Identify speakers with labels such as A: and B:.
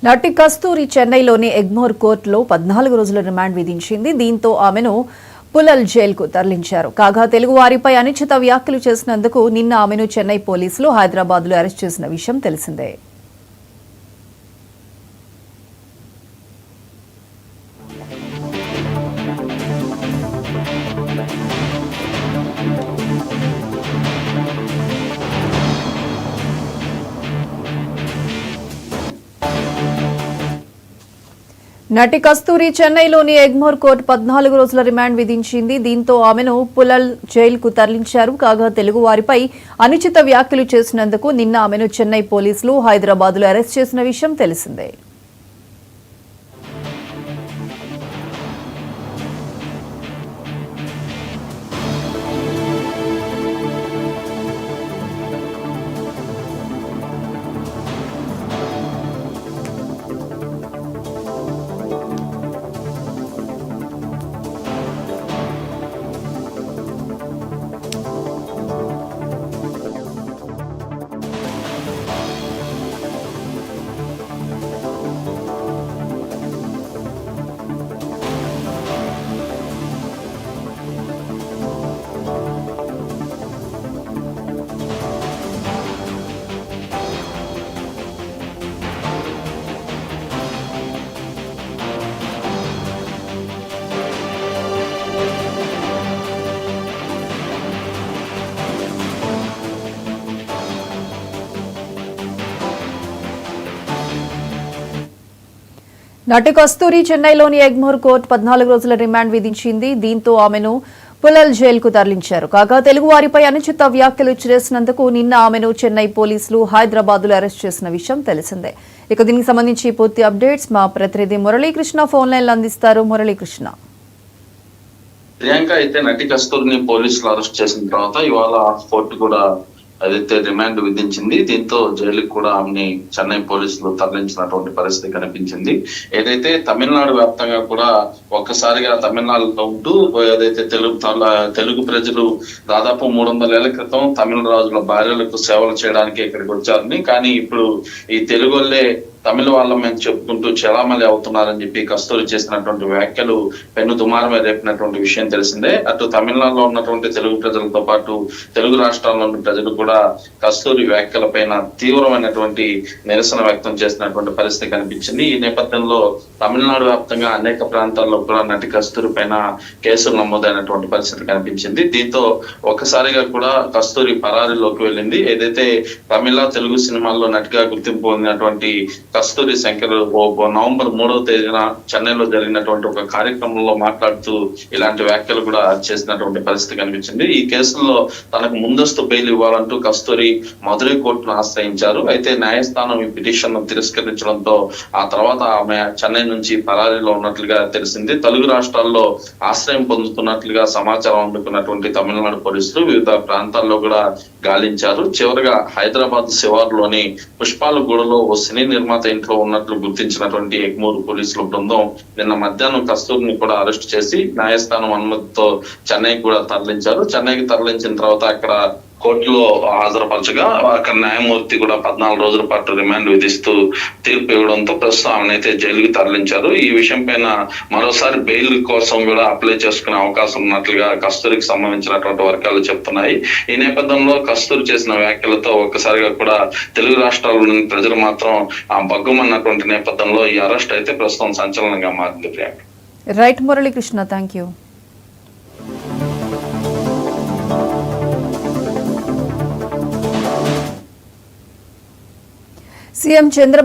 A: నటి కస్తూరి చెన్నైలోని ఎగ్మోర్ కోర్టులో 14 రోజుల రిమాండ్ విధించింది. దీంతో ఆమెను పులల్ జైలుకు తరలించారు. కాగా తెలుగు వారిపై అనుచిత వ్యాఖ్యలు చేసినందుకు నిన్న ఆమెను చెన్నై పోలీసులు హైదరాబాద్లో అరెస్ట్ చేసిన విషయం తెలిసిందే. నటి కస్తూరి చెన్నైలోని ఎగ్మోర్ కోర్టు 14 రోజుల రిమాండ్ విధించింది. దీంతో ఆమెను పులల్ జైలుకు తరలించారు. కాగా తెలుగు వారిపై అనుచిత వ్యాఖ్యలు చేసినందుకు నిన్న ఆమెను చెన్నై పోలీసులు హైదరాబాద్లో అరెస్ట్ చేసిన విషయం తెలిసిందే. నటి కస్తూరి చెన్నైలోని ఎగ్మోర్ కోర్టు 14 రోజుల రిమాండ్ విధించింది. దీంతో ఆమెను పులల్ జైలుకు తరలించారు. కాగా తెలుగు వారిపై అనుచిత వ్యాఖ్యలు చేసినందుకు నిన్న ఆమెను చెన్నై పోలీసులు హైదరాబాద్లో అరెస్ట్ చేసిన విషయం తెలిసిందే. ఇక దీనికి సంబంధించి పూర్తి అప్డేట్స్ మా ప్రతినిధి మురళీకృష్ణ ఫోన్ లైన్లో అందిస్తారు. మురళీకృష్ణ,
B: ప్రియాంక అయితే నటి కస్తూరిని పోలీసులు అరెస్ట్ చేసిన తర్వాత ఇవాళ కోర్టు కూడా అదైతే రిమాండ్ విధించింది. దీంతో జైలుకి కూడా ఆమెని చెన్నై పోలీసులు తరలించినటువంటి పరిస్థితి కనిపించింది. ఏదైతే తమిళనాడు వ్యాప్తంగా కూడా ఒక్కసారిగా తమిళనాడులో ఉంటూ ఏదైతే తెలుగు ప్రజలు దాదాపు 300 ఏళ్ల క్రితం తమిళ రాజుల భార్యలకు సేవలు చేయడానికి ఇక్కడికి వచ్చారని, కానీ ఇప్పుడు ఈ తెలుగు వాళ్ళే తమిళ వాళ్ళ మేము చెప్పుకుంటూ చలామణి అవుతున్నారని చెప్పి కస్తూరి చేసినటువంటి వ్యాఖ్యలు పెను దుమారమే రేపినటువంటి విషయం తెలిసిందే. అటు తమిళనాడులో ఉన్నటువంటి తెలుగు ప్రజలతో పాటు తెలుగు రాష్ట్రాల్లోని ప్రజలు కూడా కస్తూరి వ్యాఖ్యల పైన తీవ్రమైనటువంటి నిరసన వ్యక్తం చేసినటువంటి పరిస్థితి కనిపించింది. ఈ నేపథ్యంలో తమిళనాడు వ్యాప్తంగా అనేక ప్రాంతాల్లో కూడా నటి కస్తూరి పైన కేసులు నమోదైనటువంటి పరిస్థితి కనిపించింది. దీంతో ఒక్కసారిగా కూడా కస్తూరి పరారీలోకి వెళ్ళింది. ఏదైతే తమిళ తెలుగు సినిమాల్లో నటిగా గుర్తింపు పొందినటువంటి కస్తూరి శంకర్ నవంబర్ 3వ తేదీన చెన్నైలో జరిగినటువంటి ఒక కార్యక్రమంలో మాట్లాడుతూ ఇలాంటి వ్యాఖ్యలు కూడా చేసినటువంటి పరిస్థితి కనిపించింది. ఈ కేసుల్లో తనకు ముందస్తు బెయిల్ ఇవ్వాలంటూ కస్తూరి మదురై కోర్టును ఆశ్రయించారు. అయితే న్యాయస్థానం ఈ పిటిషన్ ను తిరస్కరించడంతో ఆ తర్వాత ఆమె చెన్నై నుంచి పరారీలో ఉన్నట్లుగా తెలిసింది. తెలుగు రాష్ట్రాల్లో ఆశ్రయం పొందుతున్నట్లుగా సమాచారం అందుకున్నటువంటి తమిళనాడు పోలీసులు వివిధ ప్రాంతాల్లో కూడా గాలించారు. చివరిగా హైదరాబాద్ శివార్లోని పుష్పాలగూడలో ఓ సినీ నిర్మాత ఇంట్లో ఉన్నట్లు గుర్తించినటువంటి ఎగ్మూరు పోలీసుల బృందం నిన్న మధ్యాహ్నం కస్తూరిని కూడా అరెస్ట్ చేసి న్యాయస్థానం అనుమతితో చెన్నైకి కూడా తరలించారు. చెన్నైకి తరలించిన తర్వాత అక్కడ కోర్టులో హాజరుపరచగా అక్కడ న్యాయమూర్తి కూడా 14 రోజుల పాటు రిమాండ్ విధిస్తూ తీర్పు ఇవ్వడంతో ప్రస్తుతం ఆమెనైతే జైలుకి తరలించారు. ఈ విషయం పైన మరోసారి బెయిల్ కోసం కూడా అప్లై చేసుకునే అవకాశం ఉన్నట్లుగా కస్తూరికి సంబంధించినటువంటి వర్గాలు చెప్తున్నాయి. ఈ నేపథ్యంలో కస్తూరి చేసిన వ్యాఖ్యలతో ఒక్కసారిగా కూడా తెలుగు రాష్ట్రాల్లోని ప్రజలు మాత్రం బగ్గుమన్నటువంటి నేపథ్యంలో ఈ అరెస్ట్ అయితే ప్రస్తుతం సంచలనంగా మారింది. Priyanka.
A: Right Muralikrishna, thank you. CM Chandrababu